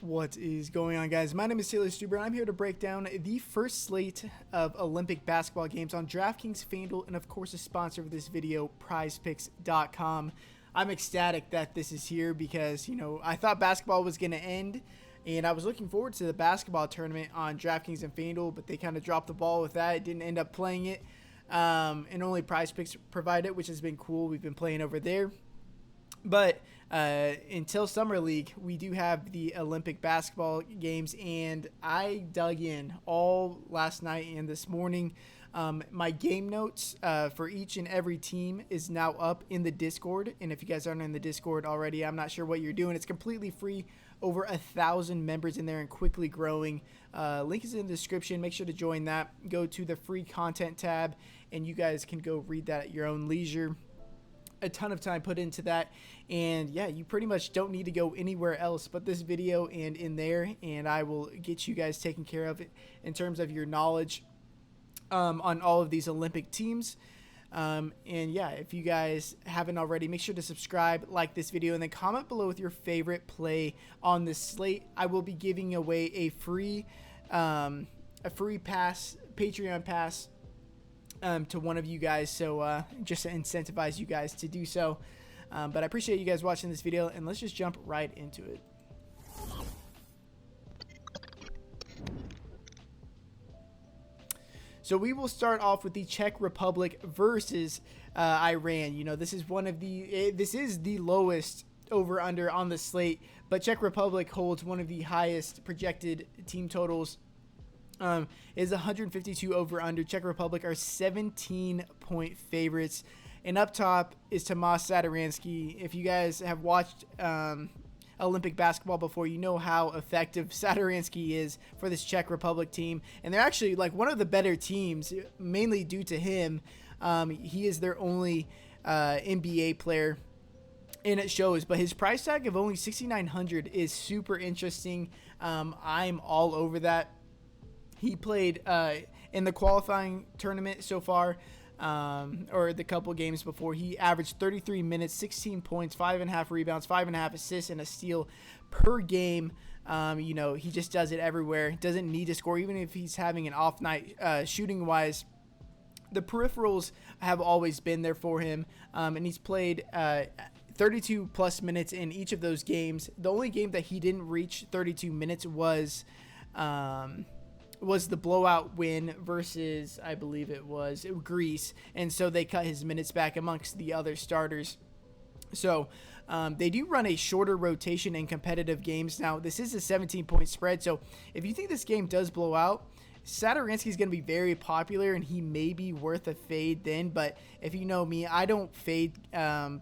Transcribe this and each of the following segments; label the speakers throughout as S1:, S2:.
S1: What is going on, guys? My name is Taylor Stuber, and I'm here to break down the first slate of Olympic basketball games on Draftkings, Fanduel, and of course a sponsor of this video, Prizepicks.com. I'm ecstatic that this is here because, I thought basketball was going to end, and I was looking forward to the basketball tournament on Draftkings and Fanduel, but they kind of dropped the ball with that. Didn't end up playing it, and only Prizepicks provide it, which has been cool. We've been playing over there. But until Summer League, we do have the Olympic basketball games, and I dug in all last night and this morning. My game notes for each and every team is now up in the Discord, and if you guys aren't in the Discord already, I'm not sure what you're doing. It's completely free, over 1,000 members in there and quickly growing. Link is in the description. Make sure to join that. Go to the free content tab, and you guys can go read that at your own leisure. A ton of time put into that, and yeah, you pretty much don't need to go anywhere else but this video and in there, and I will get you guys taken care of it in terms of your knowledge on all of these Olympic teams. And yeah, if you guys haven't already, make sure to subscribe, like this video, and then comment below with your favorite play on this slate. I will be giving away a free pass, Patreon pass, to one of you guys, so just to incentivize you guys to do so. But I appreciate you guys watching this video, and let's just jump right into it. So we will start off with the Czech Republic versus Iran. This is this is the lowest over under on the slate, but Czech Republic holds one of the highest projected team totals. Is 152 over under. Czech Republic are 17-point favorites, and up top is Tomas Zadaransky. If you guys have watched Olympic basketball before, you know how effective Zadaransky is for this Czech Republic team, and they're actually like one of the better teams, mainly due to him. He is their only NBA player, and it shows. But his price tag of only $6,900 is super interesting. I'm all over that. He played in the qualifying tournament so far, or the couple games before. He averaged 33 minutes, 16 points, 5.5 rebounds, 5.5 assists, and a steal per game. He just does it everywhere. Doesn't need to score, even if he's having an off night shooting-wise. The peripherals have always been there for him, and he's played 32-plus minutes in each of those games. The only game that he didn't reach 32 minutes was the blowout win versus, I believe it was Greece, and so they cut his minutes back amongst the other starters. So they do run a shorter rotation in competitive games. Now, this is a 17-point spread, so if you think this game does blow out, Zadaransky is going to be very popular, and he may be worth a fade then. But if you know me, I don't fade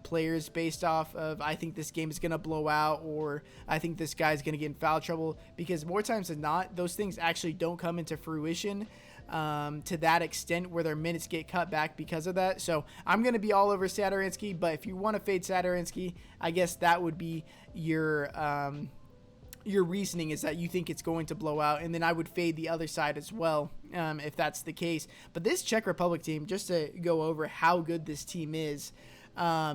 S1: players based off of I think this game is going to blow out, or I think this guy's going to get in foul trouble, because more times than not, those things actually don't come into fruition to that extent where their minutes get cut back because of that. So I'm going to be all over Zadaransky, but if you want to fade Zadaransky, I guess that would be your reasoning, is that you think it's going to blow out, and then I would fade the other side as well if that's the case. But this Czech Republic team, just to go over how good this team is,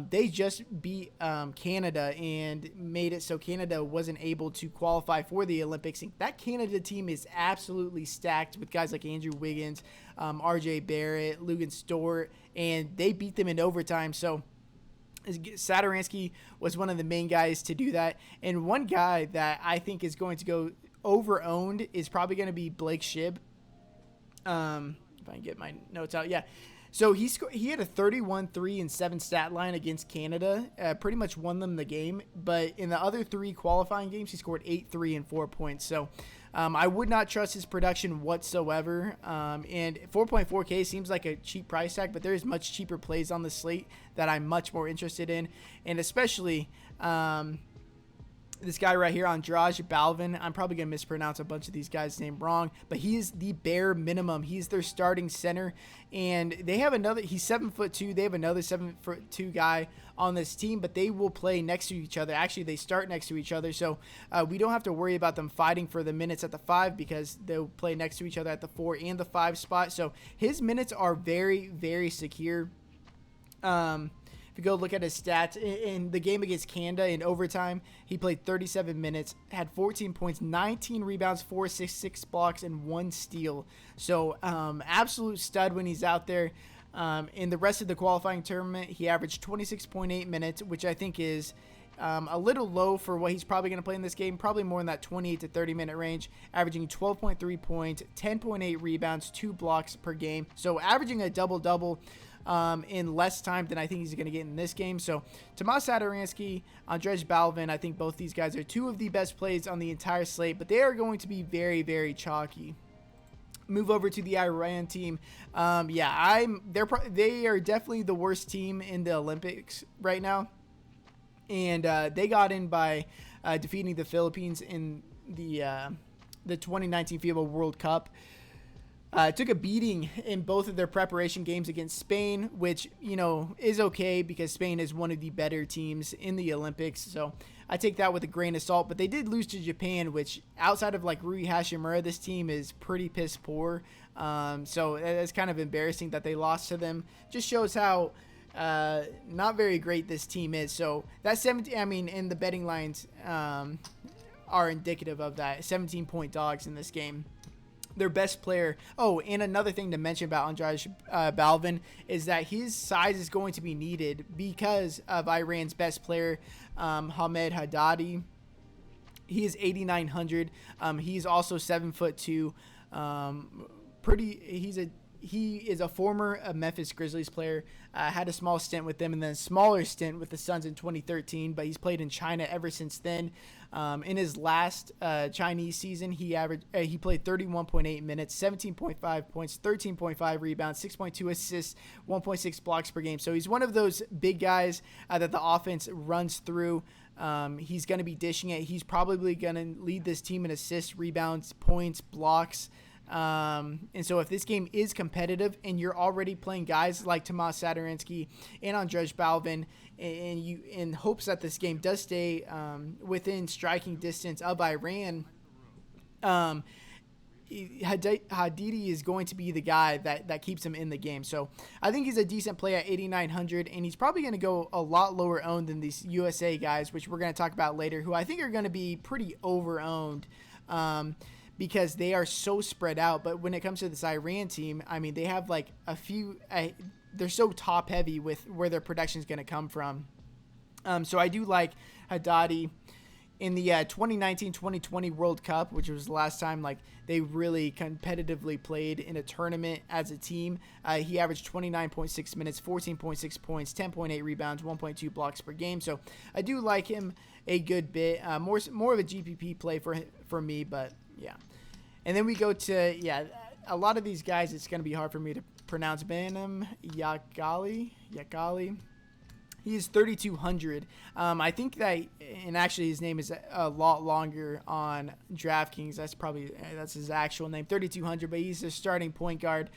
S1: they just beat Canada and made it so Canada wasn't able to qualify for the Olympics. And that Canada team is absolutely stacked with guys like Andrew Wiggins, RJ Barrett, Lugan Stort, and they beat them in overtime. So Zadaransky was one of the main guys to do that. And one guy that I think is going to go over-owned is probably going to be Blake Shibb. If I can get my notes out. Yeah. So he had a 31, 3, and 7 stat line against Canada. Pretty much won them the game. But in the other 3 qualifying games, he scored 8, 3, and 4 points. So I would not trust his production whatsoever. And 4.4K seems like a cheap price tag, but there's much cheaper plays on the slate that I'm much more interested in. And especially this guy right here, Andraj Balvin. I'm probably going to mispronounce a bunch of these guys' names wrong, but he is the bare minimum. He's their starting center, and they have another, he's 7'2". They have another 7'2" guy on this team, but they will play next to each other. Actually, they start next to each other, so we don't have to worry about them fighting for the minutes at the 5, because they'll play next to each other at the 4 and the 5 spot. So his minutes are very, very secure. If you go look at his stats in the game against Canada in overtime, he played 37 minutes, had 14 points, 19 rebounds, 4 assists, 6 blocks, and 1 steal. So absolute stud when he's out there. In the rest of the qualifying tournament, he averaged 26.8 minutes, which I think is a little low for what he's probably going to play in this game, probably more in that 28 to 30 minute range, averaging 12.3 points, 10.8 rebounds, 2 blocks per game. So averaging a double-double in less time than I think he's going to get in this game. So Tomas Zadaransky, Andrej Balvin, I think both these guys are two of the best plays on the entire slate, but they are going to be very, very chalky. Move over to the Iran team. They are definitely the worst team in the Olympics right now. And they got in by defeating the Philippines in the 2019 FIBA World Cup. Took a beating in both of their preparation games against Spain, which, is okay because Spain is one of the better teams in the Olympics. So I take that with a grain of salt. But they did lose to Japan, which outside of like Rui Hashimura, this team is pretty piss poor. So it's kind of embarrassing that they lost to them. Just shows how not very great this team is. So that 17, and the betting lines are indicative of that. 17-point dogs in this game. Their best player. Oh, and another thing to mention about Andrej Balvin is that his size is going to be needed because of Iran's best player, Hamed Haddadi. He is 8,900. He's also 7'2". He is a former Memphis Grizzlies player. Had a small stint with them and then a smaller stint with the Suns in 2013, but he's played in China ever since then. In his last Chinese season, he played 31.8 minutes, 17.5 points, 13.5 rebounds, 6.2 assists, 1.6 blocks per game. So he's one of those big guys that the offense runs through. He's going to be dishing it. He's probably going to lead this team in assists, rebounds, points, blocks. And so if this game is competitive and you're already playing guys like Tomas Zadaransky and Andrej Balvin, and you in hopes that this game does stay within striking distance of Iran, Hadidi is going to be the guy that keeps him in the game. So I think he's a decent play at 8,900, and he's probably going to go a lot lower owned than these USA guys, which we're going to talk about later, who I think are going to be pretty over owned. Because they are so spread out. But when it comes to this Iran team, they have like a few, they're so top heavy with where their production is going to come from. So I do like Haddadi in the 2019-2020 World Cup, which was the last time like they really competitively played in a tournament as a team. He averaged 29.6 minutes, 14.6 points, 10.8 rebounds, 1.2 blocks per game. So I do like him a good bit. More of a GPP play for me, but yeah. And then we go to, a lot of these guys, it's going to be hard for me to pronounce. Benim Yakali. He is 3,200. I think that, and actually his name is a lot longer on DraftKings. That's his actual name, 3,200, but he's a starting point guard.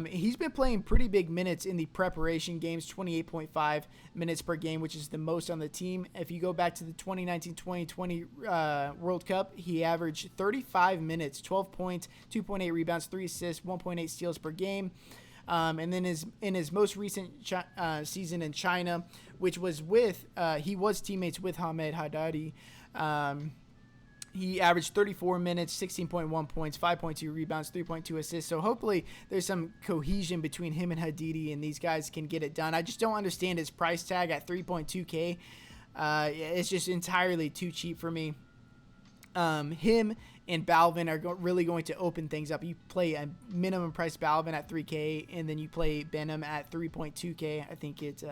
S1: He's been playing pretty big minutes in the preparation games, 28.5 minutes per game, which is the most on the team. If you go back to the 2019-2020 World Cup, he averaged 35 minutes, 12 points, 2.8 rebounds, 3 assists, 1.8 steals per game. And then in his most recent season in China, which was he was teammates with Hamed Haddadi. He averaged 34 minutes, 16.1 points, 5.2 rebounds, 3.2 assists. So hopefully there's some cohesion between him and Hadidi, and these guys can get it done. I just don't understand his price tag at 3.2K. It's just entirely too cheap for me. Him and Balvin are really going to open things up. You play a minimum price Balvin at 3K, and then you play Benim at 3.2K. I think it's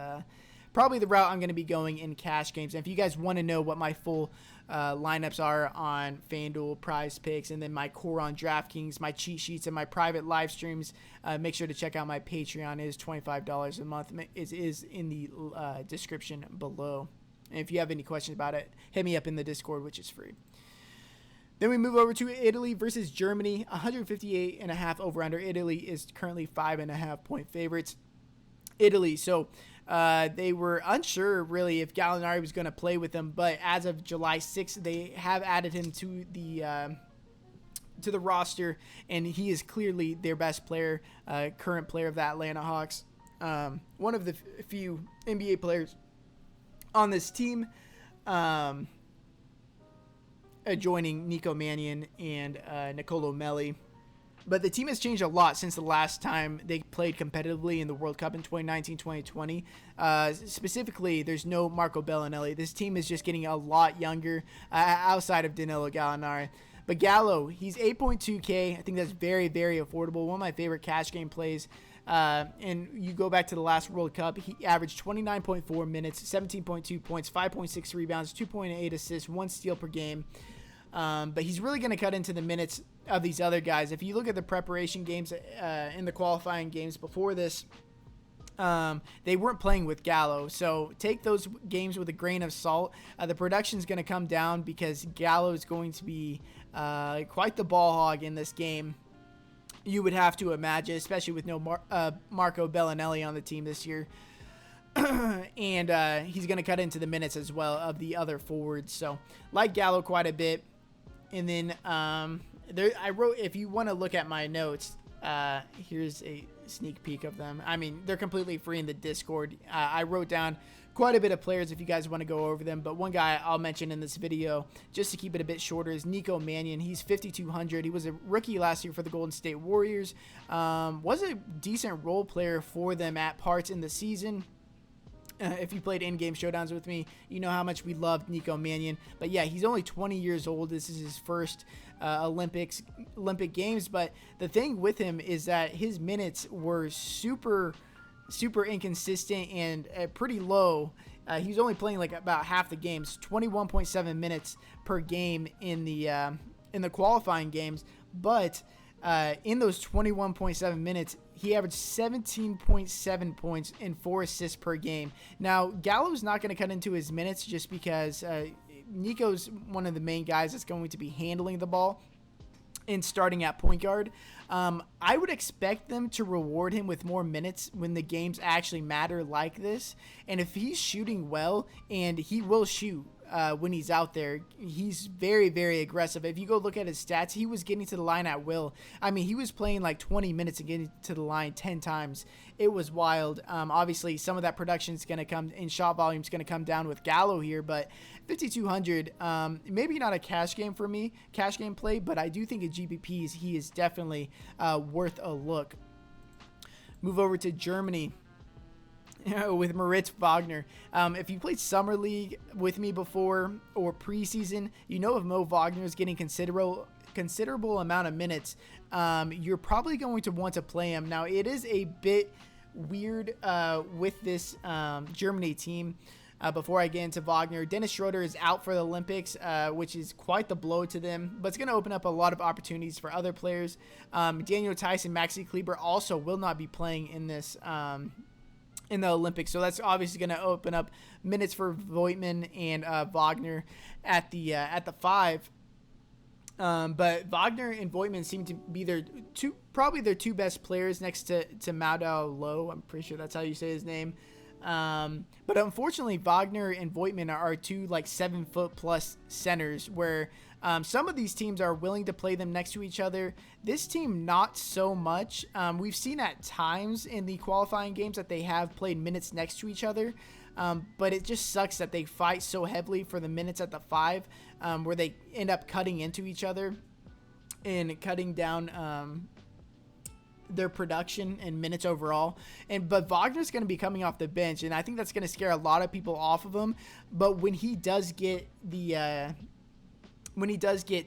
S1: probably the route I'm going to be going in cash games. And if you guys want to know what my full lineups are on Fanduel Prizepicks, and then my core on DraftKings, my cheat sheets, and my private live streams, make sure to check out my Patreon. It is $25 a month. It is in the description below. And if you have any questions about it, hit me up in the Discord, which is free. Then we move over to Italy versus Germany, 158.5 over-under. Italy is currently 5.5 point favorites. Italy, so they were unsure really if Gallinari was going to play with them, but as of July 6th, they have added him to the roster, and he is clearly their best player, current player of the Atlanta Hawks. one of the few NBA players on this team, joining Nico Manion and Nicolo Melli. But the team has changed a lot since the last time they played competitively in the World Cup in 2019-2020. Specifically, there's no Marco Bellinelli. This team is just getting a lot younger outside of Danilo Gallinari. But Gallo, he's 8.2K. I think that's very, very affordable. One of my favorite cash game plays. And you go back to the last World Cup, he averaged 29.4 minutes, 17.2 points, 5.6 rebounds, 2.8 assists, 1 steal per game. But he's really going to cut into the minutes of these other guys. If you look at the preparation games in the qualifying games before this, they weren't playing with Gallo. So take those games with a grain of salt. The production is going to come down because Gallo is going to be quite the ball hog in this game. You would have to imagine, especially with no Marco Bellinelli on the team this year. And he's going to cut into the minutes as well of the other forwards. So like Gallo quite a bit. And then I wrote, if you want to look at my notes, here's a sneak peek of them. I mean, they're completely free in the Discord. I wrote down quite a bit of players if you guys want to go over them. But one guy I'll mention in this video, just to keep it a bit shorter, is Nico Manion. He's 5,200. He was a rookie last year for the Golden State Warriors. Was a decent role player for them at parts in the season. If you played in-game showdowns with me, you know how much we loved Nico Manion. But yeah, he's only 20 years old. This is his first Olympic Games. But the thing with him is that his minutes were super inconsistent and pretty low. He was only playing like about half the games, 21.7 minutes per game in the qualifying games. But in those 21.7 minutes, he averaged 17.7 points and 4 assists per game. Now, Gallo's not going to cut into his minutes just because Nico's one of the main guys that's going to be handling the ball and starting at point guard. I would expect them to reward him with more minutes when the games actually matter like this. And if he's shooting well, and he will shoot when he's out there, he's very, very aggressive. If you go look at his stats, he was getting to the line at will. I mean, he was playing like 20 minutes and getting to the line 10 times. It was wild. Obviously, some of that production is going to come, and shot volume is going to come down with Gallo here, but 5,200, maybe not a cash game for me, cash game play, but I do think at GPPs, he is definitely worth a look. Move over to Germany. With Moritz Wagner. If you played Summer League with me before or preseason, you know if Mo Wagner is getting considerable amount of minutes, you're probably going to want to play him. Now, it is a bit weird with this Germany team. Before I get into Wagner, Dennis Schroeder is out for the Olympics, which is quite the blow to them, but it's going to open up a lot of opportunities for other players. Daniel Tice and Maxi Kleber also will not be playing in this in the Olympics, so that's obviously going to open up minutes for Voigtman and Wagner at the 5. But Wagner and Voigtman seem to be probably their two best players next to Madao Low. I'm pretty sure that's how you say his name. But unfortunately, Wagner and Voigtman are two like 7-foot plus centers where some of these teams are willing to play them next to each other. This team, not so much. We've seen at times in the qualifying games that they have played minutes next to each other. But it just sucks that they fight so heavily for the minutes at the 5, where they end up cutting into each other and cutting down their production and minutes overall. But Wagner's going to be coming off the bench, and I think that's going to scare a lot of people off of him. But when he does get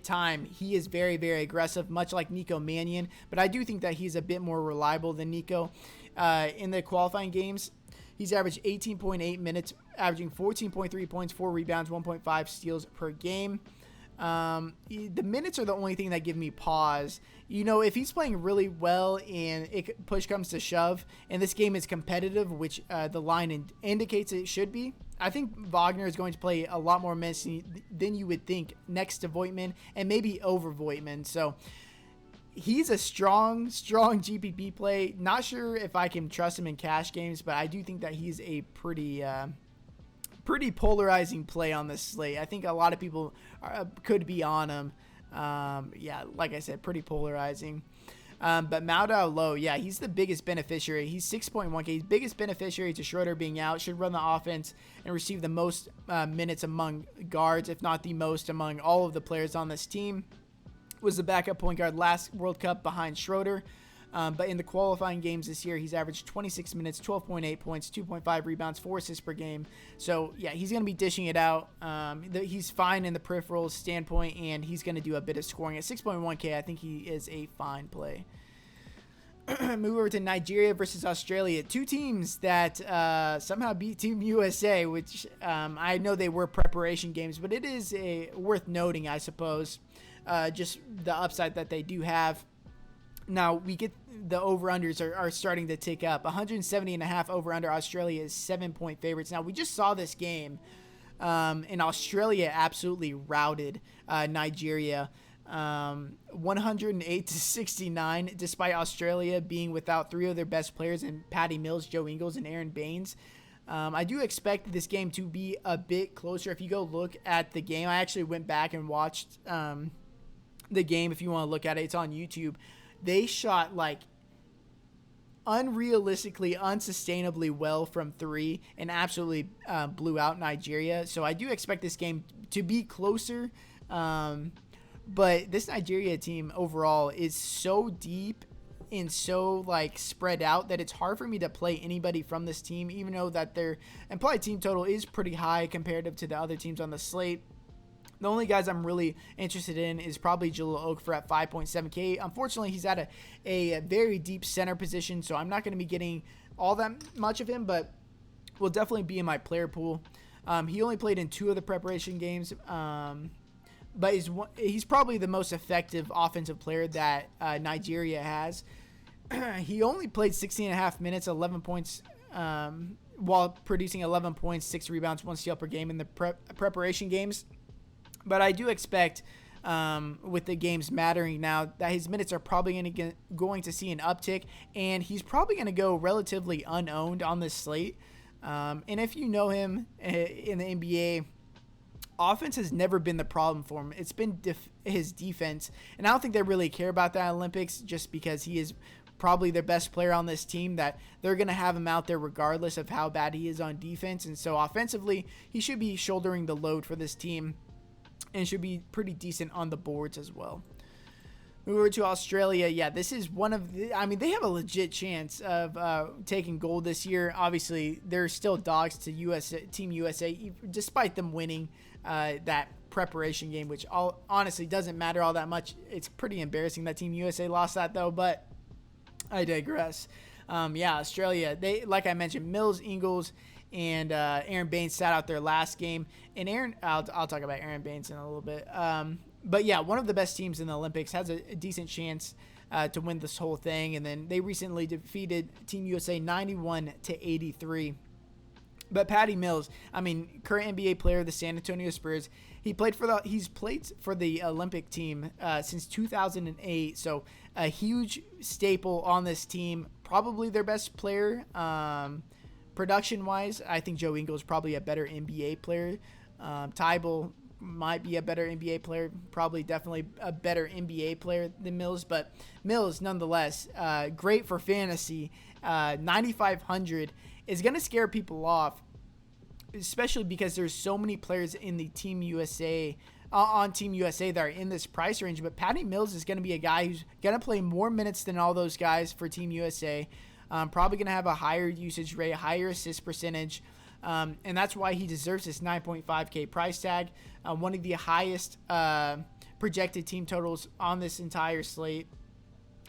S1: time, he is very, very aggressive, much like Nico Manion. But I do think that he's a bit more reliable than Nico. In the qualifying games, he's averaged 18.8 minutes, averaging 14.3 points, 4 rebounds, 1.5 steals per game. The minutes are the only thing that give me pause. You know, if he's playing really well and push comes to shove, and this game is competitive, which the line indicates it should be, I think Wagner is going to play a lot more minutes than you would think next to Voigtman and maybe over Voigtman. So he's a strong GPP play. Not sure if I can trust him in cash games, but I do think that he's a pretty polarizing play on this slate. I think a lot of people could be on him. Yeah, like I said, pretty polarizing. But Maudao Low, yeah, he's the biggest beneficiary. He's 6.1K. He's biggest beneficiary to Schroeder being out. Should run the offense and receive the most minutes among guards, if not the most among all of the players on this team. Was the backup point guard last World Cup behind Schroeder. But in the qualifying games this year, he's averaged 26 minutes, 12.8 points, 2.5 rebounds, 4 assists per game. So, yeah, he's going to be dishing it out. He's fine in the peripheral standpoint, and he's going to do a bit of scoring. At 6.1K, I think he is a fine play. Move over to Nigeria versus Australia. Two teams that somehow beat Team USA, which I know they were preparation games, but it is worth noting, I suppose, just the upside that they do have. Now, we get the over-unders are starting to tick up. 170.5 over-under. Australia is 7-point favorites. Now, we just saw this game, and Australia absolutely routed Nigeria. 108-69, despite Australia being without 3 of their best players in Patty Mills, Joe Ingles, and Aaron Baines. I do expect this game to be a bit closer. If you go look at the game, I actually went back and watched the game. If you want to look at it, it's on YouTube. They shot like unrealistically, unsustainably well from 3 and absolutely blew out Nigeria. So I do expect this game to be closer. But this Nigeria team overall is so deep and so like spread out that it's hard for me to play anybody from this team, even though that their implied team total is pretty high comparative to the other teams on the slate. The only guys I'm really interested in is probably Jahlil Okafor at 5.7K. Unfortunately, he's at a very deep center position, so I'm not going to be getting all that much of him, but will definitely be in my player pool. He only played in 2 of the preparation games, but he's probably the most effective offensive player that Nigeria has. He only played 16.5 minutes, 11 points, while producing 11 points, 6 rebounds, 1 steal per game in the preparation games. But I do expect, with the games mattering now, that his minutes are probably going to see an uptick, and he's probably going to go relatively unowned on this slate. And if you know him in the NBA, offense has never been the problem for him. It's been his defense, and I don't think they really care about that Olympics just because he is probably their best player on this team, that they're going to have him out there regardless of how bad he is on defense. And so offensively, he should be shouldering the load for this team and should be pretty decent on the boards as well. Move over to Australia. Yeah, this is one of the, I mean, they have a legit chance of taking gold this year. Obviously, they're still dogs to Team USA, despite them winning that preparation game, which honestly doesn't matter all that much. It's pretty embarrassing that Team USA lost that, though, but I digress. Yeah, Australia, they, like I mentioned, Mills, Ingles, and Aaron Baines sat out their last game. And I'll talk about Aaron Baines in a little bit. But yeah, one of the best teams in the Olympics, has a decent chance to win this whole thing. And then they recently defeated Team USA 91-83. But Patty Mills, I mean, current NBA player of the San Antonio Spurs, he's played for the Olympic team since 2008. So a huge staple on this team, probably their best player. Production-wise, I think Joe Ingles is probably a better NBA player. Tybal might be a better NBA player, probably definitely a better NBA player than Mills, but Mills, nonetheless, great for fantasy. 9,500 is going to scare people off, especially because there's so many players in the Team USA, on Team USA that are in this price range, but Patty Mills is going to be a guy who's going to play more minutes than all those guys for Team USA. Probably going to have a higher usage rate, higher assist percentage, and that's why he deserves this 9.5K price tag. One of the highest projected team totals on this entire slate.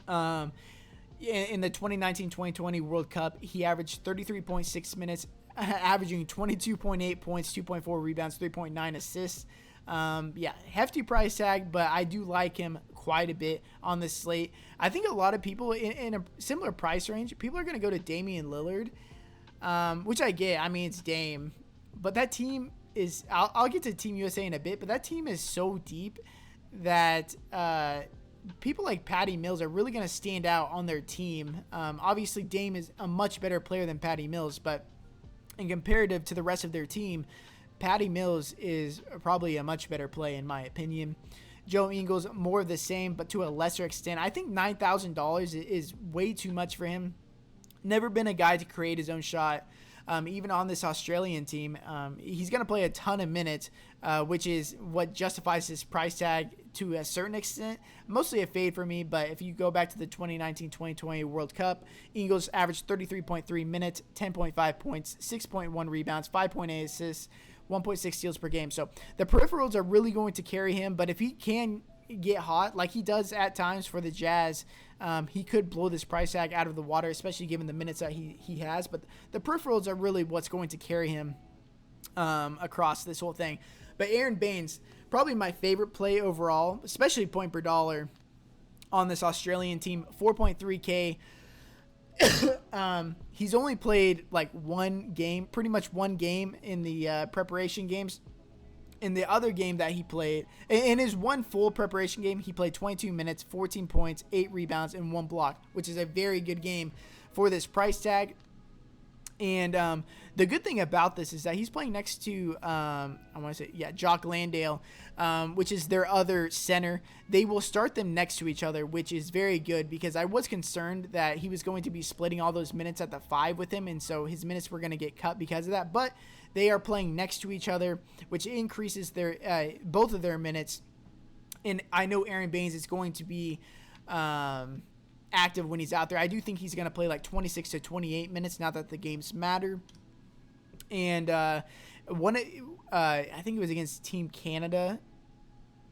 S1: In the 2019-2020 World Cup, he averaged 33.6 minutes, averaging 22.8 points, 2.4 rebounds, 3.9 assists. Yeah, hefty price tag, but I do like him quite a bit on this slate. I think a lot of people in a similar price range, people are going to go to Damian Lillard, which I get. I mean, it's Dame, but that team is, I'll get to Team USA in a bit, but that team is so deep that people like Patty Mills are really going to stand out on their team. Obviously, Dame is a much better player than Patty Mills, but in comparative to the rest of their team, Patty Mills is probably a much better play in my opinion. Joe Ingles, more of the same, but to a lesser extent. I think $9,000 is way too much for him. Never been a guy to create his own shot. Even on this Australian team, he's going to play a ton of minutes, which is what justifies his price tag to a certain extent. Mostly a fade for me, but if you go back to the 2019-2020 World Cup, Ingles averaged 33.3 minutes, 10.5 points, 6.1 rebounds, 5.8 assists, 1.6 steals per game. So the peripherals are really going to carry him, but if he can get hot like he does at times for the Jazz, he could blow this price tag out of the water, especially given the minutes that he has. But the peripherals are really what's going to carry him across this whole thing. But Aaron Baines, probably my favorite play overall, especially point per dollar on this Australian team, 4.3K. He's only played like one game, pretty much one game in the preparation games. In the other game that he played, in his one full preparation game, he played 22 minutes, 14 points, 8 rebounds, and 1 block, which is a very good game for this price tag. And the good thing about this is that he's playing next to, Jock Landale, which is their other center. They will start them next to each other, which is very good because I was concerned that he was going to be splitting all those minutes at the 5 with him, and so his minutes were going to get cut because of that. But they are playing next to each other, which increases their both of their minutes. And I know Aaron Baines is going to be active when he's out there. I do think he's going to play like 26 to 28 minutes now that the games matter. And I think it was against Team Canada.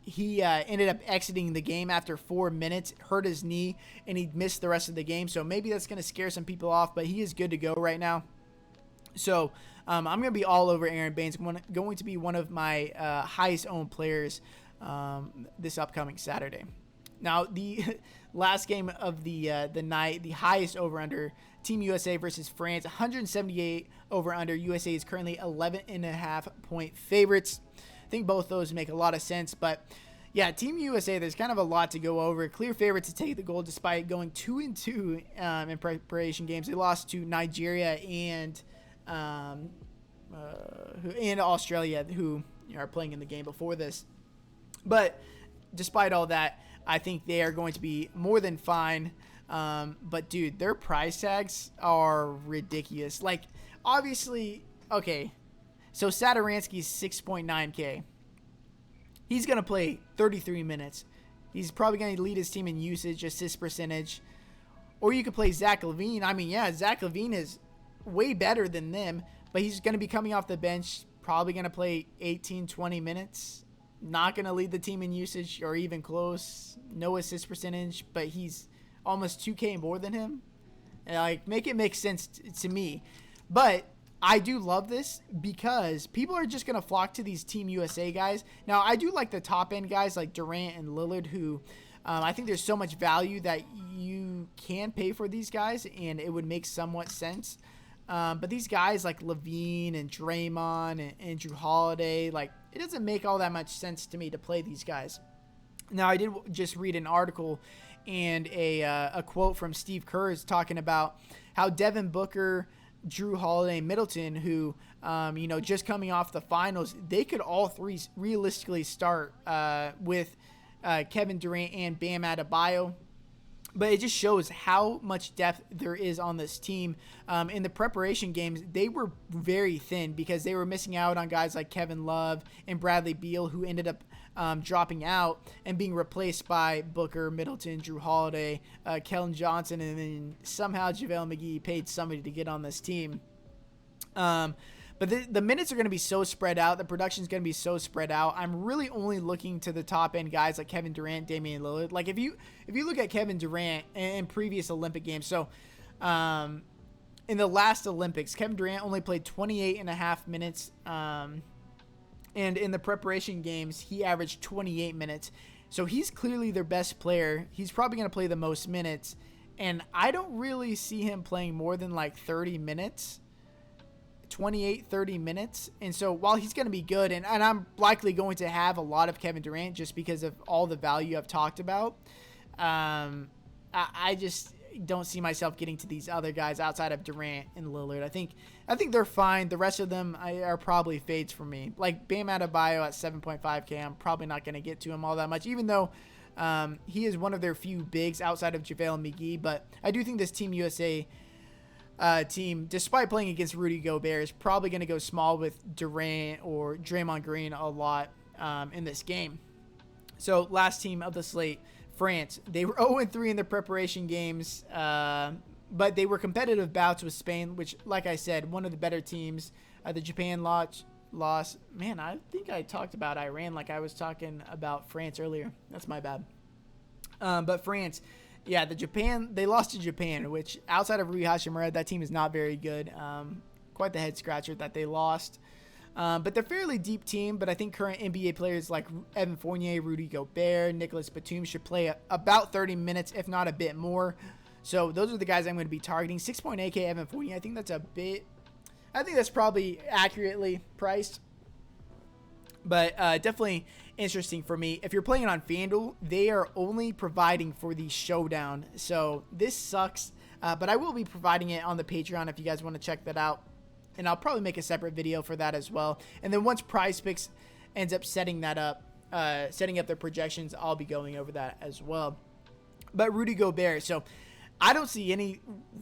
S1: He ended up exiting the game after 4 minutes, hurt his knee, and he missed the rest of the game. So maybe that's going to scare some people off, but he is good to go right now. So I'm going to be all over Aaron Baines. Going to be one of my highest owned players this upcoming Saturday. Now, the last game of the night, the highest over-under, Team USA versus France, 178 over-under. USA is currently 11.5-point favorites. I think both those make a lot of sense. But, yeah, Team USA, there's kind of a lot to go over. Clear favorites to take the gold despite going 2-2 in preparation games. They lost to Nigeria and Australia, who are playing in the game before this. But despite all that, I think they are going to be more than fine. But dude, their price tags are ridiculous. Like, obviously, okay, so Zadaransky's 6.9K. He's going to play 33 minutes. He's probably going to lead his team in usage, assist percentage. Or you could play Zach LaVine. I mean, yeah, Zach LaVine is way better than them, but he's going to be coming off the bench, probably going to play 18, 20 minutes. Not going to lead the team in usage or even close. No assist percentage, but he's almost 2K more than him. Like, make it make sense to me. But I do love this because people are just going to flock to these Team USA guys. Now, I do like the top-end guys like Durant and Lillard, who I think there's so much value that you can pay for these guys, and it would make somewhat sense. But these guys like LaVine and Draymond and Andrew Holiday, like, it doesn't make all that much sense to me to play these guys. Now, I did just read an article and a quote from Steve Kerr is talking about how Devin Booker, Drew Holiday, and Middleton, who, just coming off the finals, they could all three realistically start with Kevin Durant and Bam Adebayo. But it just shows how much depth there is on this team. In the preparation games, they were very thin because they were missing out on guys like Kevin Love and Bradley Beal, who ended up dropping out and being replaced by Booker, Middleton, Drew Holiday, Kellen Johnson, and then somehow JaVale McGee paid somebody to get on this team. But the minutes are going to be so spread out. The production is going to be so spread out. I'm really only looking to the top end guys like Kevin Durant, Damian Lillard. Like, if you look at Kevin Durant in previous Olympic games, so in the last Olympics, Kevin Durant only played 28.5 minutes. And in the preparation games, he averaged 28 minutes. So he's clearly their best player. He's probably going to play the most minutes. And I don't really see him playing more than like 30 minutes. 28, 30 minutes. And so while he's going to be good, and I'm likely going to have a lot of Kevin Durant just because of all the value I've talked about, don't see myself getting to these other guys outside of Durant and Lillard. I think they're fine. The rest of them are probably fades for me. Like Bam Adebayo at 7.5K, I'm probably not going to get to him all that much, even though he is one of their few bigs outside of JaVale McGee. But I do think this Team USA team, despite playing against Rudy Gobert, is probably going to go small with Durant or Draymond Green a lot in this game. So last team of the slate, France. They were 0-3 in their preparation games, but they were competitive bouts with Spain, which, like I said, one of the better teams. The Japan loss. Man, I think I talked about Iran like I was talking about France earlier. That's my bad. But France, yeah, they lost to Japan, which outside of Rui Hachimura, that team is not very good. Quite the head scratcher that they lost. But they're a fairly deep team, but I think current NBA players like Evan Fournier, Rudy Gobert, Nicolas Batum should play about 30 minutes, if not a bit more. So those are the guys I'm going to be targeting. 6.8K Evan Fournier, I think that's probably accurately priced. But definitely interesting for me. If you're playing on Fanduel, they are only providing for the showdown. So this sucks, but I will be providing it on the Patreon if you guys want to check that out. And I'll probably make a separate video for that as well. And then once Prizepicks ends up setting up their projections, I'll be going over that as well. But Rudy Gobert, so I don't see any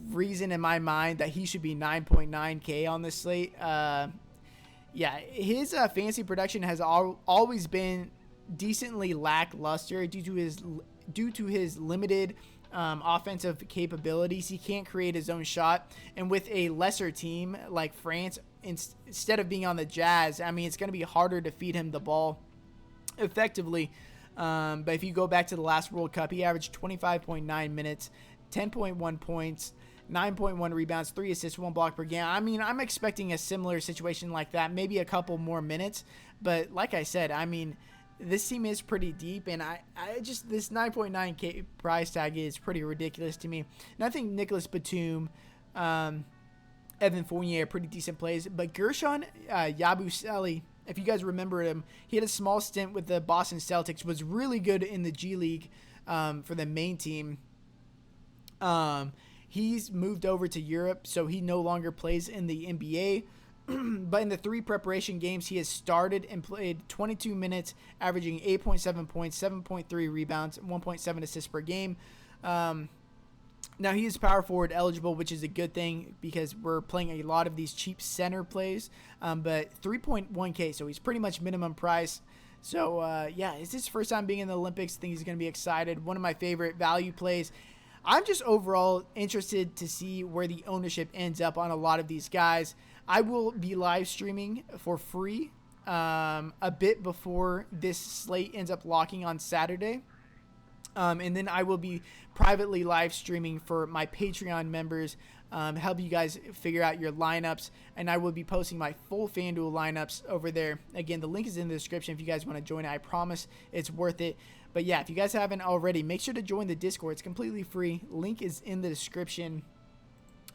S1: reason in my mind that he should be 9.9K on this slate. Yeah, his fantasy production has always been decently lackluster due to his limited offensive capabilities. He can't create his own shot, and with a lesser team like France, instead of being on the Jazz, I mean, it's going to be harder to feed him the ball effectively. But if you go back to the last World Cup, he averaged 25.9 minutes, 10.1 points, 9.1 rebounds, 3 assists, 1 block per game. I mean, I'm expecting a similar situation like that, maybe a couple more minutes. But like I said, I mean, this team is pretty deep, and I just, this 9.9K price tag is pretty ridiculous to me. And I think Nicolas Batum, Evan Fournier are pretty decent plays, but Gershon Yabusele, if you guys remember him, he had a small stint with the Boston Celtics, was really good in the G League for the main team. He's moved over to Europe, so he no longer plays in the NBA. But in the 3 preparation games, he has started and played 22 minutes, averaging 8.7 points, 7.3 rebounds, 1.7 assists per game. Now, he is power forward eligible, which is a good thing because we're playing a lot of these cheap center plays. But 3.1K, so he's pretty much minimum price. So, yeah, it's his first time being in the Olympics. I think he's going to be excited. One of my favorite value plays. I'm just overall interested to see where the ownership ends up on a lot of these guys. I will be live streaming for free a bit before this slate ends up locking on Saturday. And then I will be privately live streaming for my Patreon members, help you guys figure out your lineups. And I will be posting my full FanDuel lineups over there. Again, the link is in the description if you guys want to join it. I promise it's worth it. But yeah, if you guys haven't already, make sure to join the Discord. It's completely free. Link is in the description.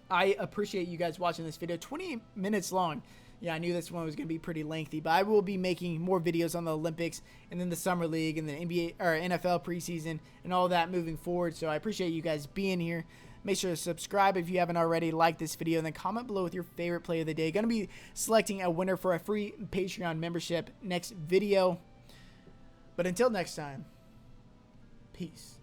S1: I appreciate you guys watching this video. 20 minutes long. Yeah, I knew this one was going to be pretty lengthy, but I will be making more videos on the Olympics and then the Summer League and the NBA or NFL preseason and all that moving forward. So I appreciate you guys being here. Make sure to subscribe if you haven't already, like this video, and then comment below with your favorite play of the day. Going to be selecting a winner for a free Patreon membership next video. But until next time, peace.